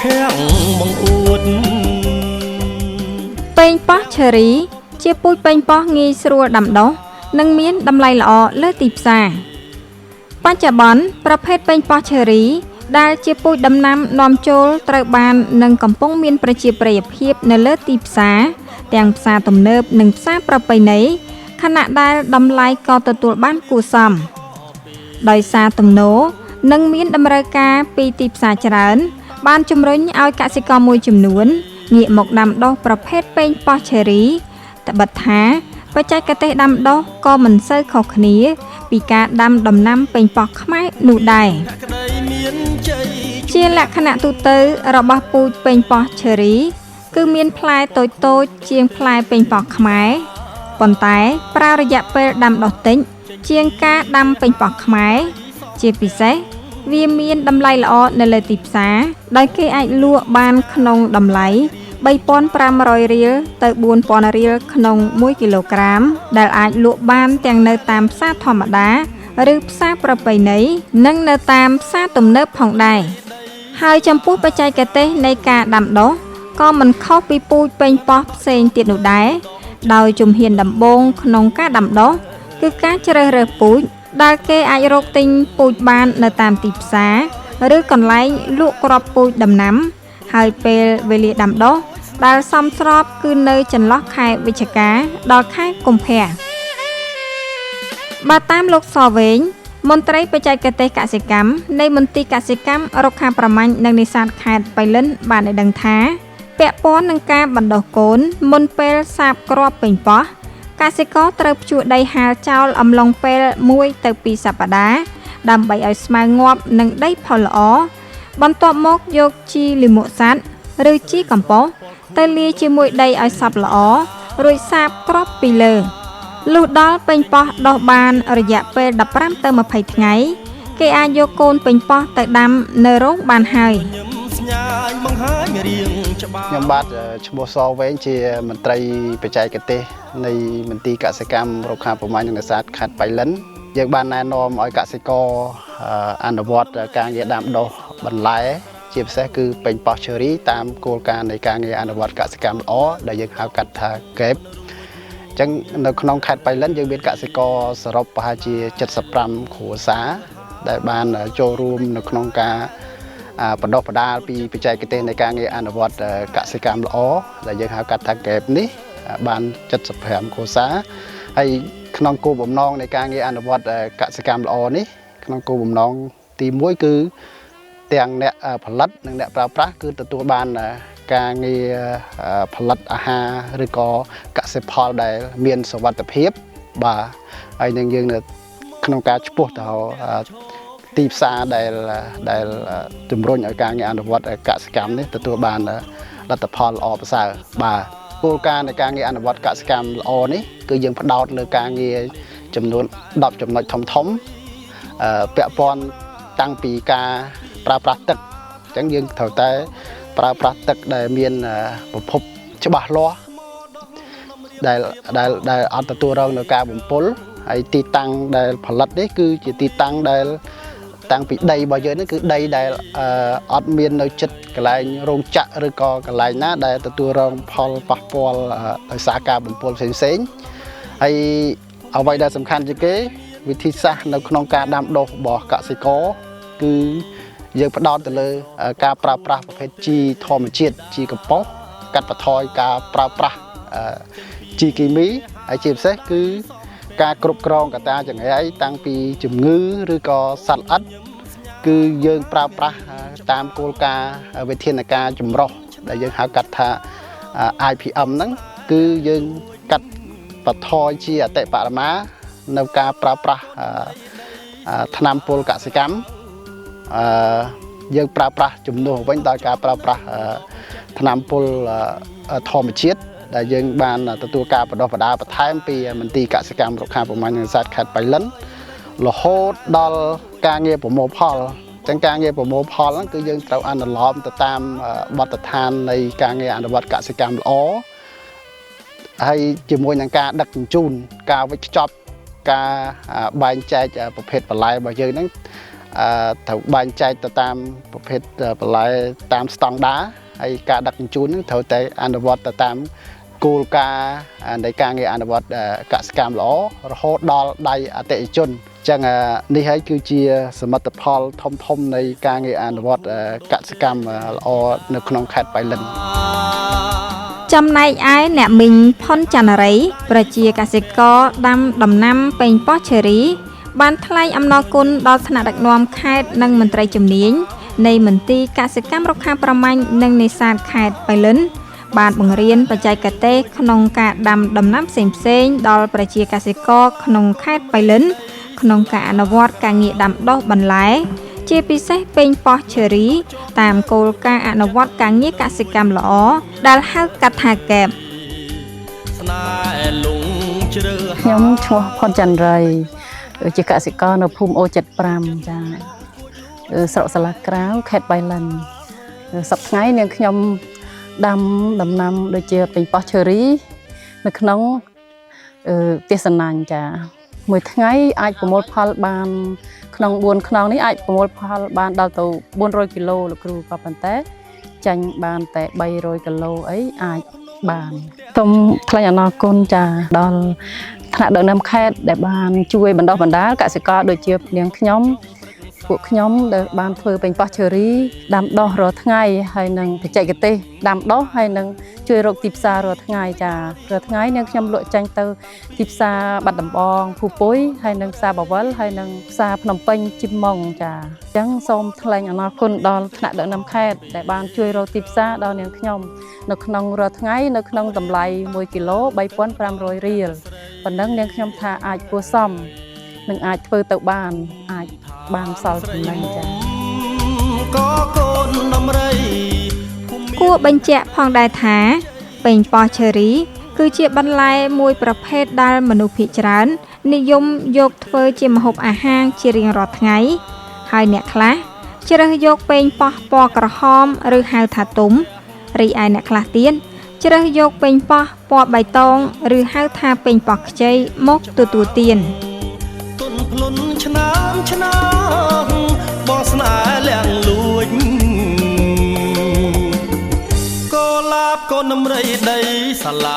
ខាំងបង្អួតប៉េងប៉ោះឈើរីជាពូជប៉េងប៉ោះងាយស្រួលដាំដុះនិងមានតម្លៃល្អលើទីផ្សារបច្ចុប្បន្នប្រភេទប៉េងប៉ោះឈើរីដែលជាពូជដំណាំនាំចូលត្រូវបាននិងកំពុងមានប្រជាប្រិយភាពនៅលើទីផ្សារទាំងផ្សារទំនើបនិងផ្សារប្រពៃណីខណៈដែលតម្លៃក៏ទទួលបានគួរសមដោយសារទំនោរនិងមានតម្រូវការពីទីផ្សារច្រើនបានជំរុញឲ្យកសិករមួយចំនួនងាកមកដាំដុះប្រភេទប៉េងប៉ោះឈើរីត្បិតថាបច្ចេកទេសដាំដុះក៏មិនសូវខុសគ្នាពីការដាំដំណាំប៉េងប៉ោះខ្មែរនោះដែរជាលក្ខណៈទូទៅរបស់ពូជប៉េងប៉ោះឈើរីគឺមានផ្លែតូចៗជាងផ្លែប៉េងប៉ោះខ្មែរប៉ុន្តែប្រើរយៈពេលដាំដុះតិចជាងការដាំប៉េងប៉ោះខ្មែរជាពិសេសវាមានតម្លៃល្អនៅលើទីផ្សារដោយគេអាចលក់បានក្នុងតម្លៃ 3,500 រៀលទៅ 4,000 រៀលក្នុង1គីឡូក្រាមដែលអាចលក់បានទាំងនៅតាមផ្សារធម្មតាឬផ្សារប្រពៃណីនិងនៅតាមផ្សារទំនើបផងដែរហើយចំពោះបច្ចេកទេសនៃការដាំដុះក៏មិនខុសពីពូជប៉េងប៉ោះផ្សេងទៀតនោះដែរដោយជំហានដំបូងក្នុងការដាំដុះគឺការជ្រើសរើសពូជដែលគេអាចរកទិញពូជបាននៅតាមទីផ្សារឬកន្លែងលក់គ្រាប់ពូជដំណាំហើយពេលវេលាដាំដុះដែលសមស្របគឺនៅចន្លោះខែវិច្ឆិកាដល់ខែកុម្ភៈបើតាមលោកសវែងមន្ត្រីបច្ចេកទេសកសិកម្មនៃមន្ទីរកសិកម្មរុក្ខាប្រមាញ់និងនេសាទខេត្តបៃលិនបានឲ្យដឹងថាពាក់ព័ន្ធនឹងការបណ្ដុះកូនមុនពេលសាបគ្រាប់ប៉េងប៉ោះកសិករត្រូវភ្ជួរដីហាលចោលអំឡុងពេល1ទៅ2សប្តាហ៍ដើម្បីឲ្យស្មៅងាប់និងដីផលល្អបន្ទាប់មកយកជីលាមកសត្វឬជីកំប៉ុស្តទៅលាយជាមួយដីឲ្យសព្វល្អរួចសាបគ្រាប់ពីលើលុះដល់ប៉េងប៉ោះដុះបានរយៈពេល15ទៅ20ថ្ងៃគេអាចយកកូនប៉េងប៉ោះទៅដាំនៅរោងបានហើយខ្ញុំបាទឈ្មោះសវែងជាមន្ត្រីបច្ចេកទេសនៃមន្ទីរកសិកម្មរុក្ខាប្រមាញ់និងនេសាទខេត្តបៃលិនយើងបានណែនាំឲ្យកសិករអនុវត្តការងារដាំដុះបន្លែជាពិសេសគឺប៉េងប៉ោះឈើរីតាមគោលការណ៍នៃការងារអនុវត្តកសិកម្មល្អដែលយើងហៅកាត់ថាកេបអញ្ចឹងនៅក្នុងខេត្តបៃលិនយើងមានកសិករសរុបប្រហែលជា75គ្រួសារដែលបានចូលរួមនៅក្នុងការបណ្ដុះបណ្ដាលពីបច្ចេកទេសនៃការងារអនុវត្តកសិកម្មល្អដែលយើងហៅកាត់ថាកេបនេះបាន75គ្រួសារហើយក្នុងគោលបំណងនៃការងារអនុវត្តកសិកម្មល្អនេះក្នុងគោលបំណងទី1គឺទាំងអ្នកផលិតនិងអ្នកប្រើប្រាស់គឺទទួលបានការងារផលិតអាហារឬក៏កសិផលដែលមានសុវត្ថិភាពបាទហើយនឹងយើងនៅក្នុងការឆ្ពោះទៅទីផ្សារដែលជំរុញឲ្យការងារអនុវត្តកសិកម្មនេះទទួលបានលទ្ធផលល្អប្រសើរបាទគោលការណ៍នៃការងារអនុវត្តកសិកម្មល្អនេះគឺយើងផ្ដោតលើការងារចំនួន10ចំណុចធំពាក់ព័ន្ធតាំងពីការប្រើប្រាស់ទឹកអញ្ចឹងយើងត្រូវតែប្រើប្រាស់ទឹកដែលមានប្រភពច្បាស់លាស់ដែលអត់ទទួលរងនឹងការបំពុលហើយទីតាំងដែលផលិតនេះគឺជាទីតាំងដែលតាំងពីដីរបស់យើងនេះគឺដីដែលអត់មាននៅចិត្តកន្លែងរោងចក្រឬក៏កន្លែងណាដែលទទួលរងផលប៉ះពាល់ដោយសារការបំពុលផ្សេងៗហើយអ្វីដែលសំខាន់ជាងគេវិធីសាស្ត្រនៅក្នុងការដាំដុះរបស់កសិករគឺយើងផ្ដោតទៅលើការប្រើប្រាស់ប្រភេទជីធម្មជាតិជីកំប៉ុស្តកាត់បន្ថយការប្រើប្រាស់ជីគីមីហើយជាពិសេសគឺការគ្រប់គ្រងកត្តាចង្រៃតាំងពីជំងឺឬក៏សត្វល្អិតគឺយើងប្រើប្រាស់តាមគោលការណ៍វិធានការចម្រុះដែលយើងហៅកាត់ថា IPM ហ្នឹងគឺយើងកាត់បន្ថយជាអតិបរមានៅការប្រើប្រាស់ថ្នាំពុលកសិកម្មយើងប្រើប្រាស់ជំនួសវិញដោយការប្រើប្រាស់ថ្នាំពុលធម្មជាតិដែលយើងបានទទួលការបណ្ដុះបណ្ដាលបន្ថែមពីមន្ទីរកសិកម្មរុក្ខាប្រមាញ់និងនេសាទខេត្តបៃលិនរហូតដល់ការងារប្រមូលផលចឹងការងារប្រមូលផលហ្នឹងគឺយើងត្រូវអនុលោមទៅតាមបទដ្ឋាននៃការងារអនុវត្តកសិកម្មល្អហើយជាមួយនឹងការដឹកជញ្ជូនការវេចខ្ចប់ការបែងចែកប្រភេទបន្លែរបស់យើងហ្នឹង ត្រូវបែងចែកទៅតាមប្រភេទបន្លែតាមស្តង់ដារហើយការដឹកជញ្ជូនត្រូវតែអនុវត្តទៅតាមគោលការណ៍នៃការងារអនុវត្តកសិកម្មល្អរហូតដល់ដៃអតិថិជនចឹងនេះហើយគឺជាសមិទ្ធផលធំនៃការងារអនុវត្តកសិកម្មល្អនៅក្នុងខេត្តបៃលិនចំណែកឯអ្នកមីងផុនច័ន្ទរីប្រជាកសិករដាំដំណាំប៉េងប៉ោះឈើរីបានថ្លែងអំណរគុណដល់ថ្នាក់ដឹកនាំខេត្តនិងមន្ត្រីជំនាញនៃមន្ទីរកសិកម្មរុក្ខាប្រមាញ់និងនេសាទខេត្តបៃលិនបានបង្រៀនបច្ចេកទេសក្នុងការដាំដំណាំផ្សេងៗដល់ប្រជាកសិករក្នុងខេត្តបៃលិនក្នុងការអនុវត្តការងារដាំដុះបន្លែជាពិសេសប៉េងប៉ោះឈើរីតាមគោលការណ៍អនុវត្តការងារកសិកម្មល្អដែលហៅកាត់ថាកែបខ្ញុំឈ្មោះផុនច័ន្ទរីជាកសិករនៅភូមិអូ75ចាស្រុកសាឡាក្រៅខេត្តបៃលិនសប្តាហ៍ថ្ងៃនាងខ្ញុំដាំដំណាំដូចជាប៉េងប៉ោះឈើរីនៅក្នុងផ្ទះសំណាញ់ចាមួយថ្ងៃអាចប្រមូលផលបានក្នុង4ខ្នងនេះអាចប្រមូលផលបានដល់ទៅ400គីឡូលោកគ្រូក៏ប៉ុន្តែចាញ់បានតែ300គីឡូអីអាចបានសូមថ្លែងអំណរគុណចាដល់ថ្នាក់ដឹកនាំខេត្តដែលបានជួយបណ្ដុះបណ្ដាលកសិករដូចជានាងខ្ញុំពួកខ្ញុំដែលបានធ្វើប៉េងប៉ោះឈើរីដាំដុះរាល់ថ្ងៃហើយនឹងបច្ចេកទេសដាំដុះហើយនឹងជួយរកទីផ្សាររាល់ថ្ងៃចារាល់ថ្ងៃនាងខ្ញុំលក់ចាញ់ទៅទីផ្សារបាត់ដំបងភូពុយហើយនឹងផ្សារបវលហើយនឹងផ្សារភ្នំពេញជីម៉ុងចាអញ្ចឹងសូមថ្លែងអំណរគុណដល់ថ្នាក់ដឹកនាំខេត្តដែលបានជួយរកទីផ្សារដល់នាងខ្ញុំនៅក្នុងរាល់ថ្ងៃនៅក្នុងតម្លៃ1គីឡូ3500រៀលប៉ុណ្ណឹងនាងខ្ញុំថាអាចគួរសមនឹងអាចធ្វើទៅបានអាចបានសល់ចំណេញចា៎គួរបញ្ជាក់ផងដែរថាប៉េងប៉ោះឈើរីគឺជាបន្លែមួយប្រភេទដែលមនុស្សភាគច្រើននិយមយកធ្វើជាម្ហូបអាហារជារៀងរាល់ថ្ងៃហើយអ្នកខ្លះជ្រើសយកប៉េងប៉ោះពណ៌ក្រហមឬហៅថាទុំរីឯអ្នកខ្លះទៀតជ្រើសយកប៉េងប៉ោះពណ៌បៃតងឬហៅថាប៉េងប៉ោះខ្ចីមកទទួលទានភ្លុនឆ្នាំបងស្នេហ៍លៀងលួចកូលាបកូនដំរីដីសាឡា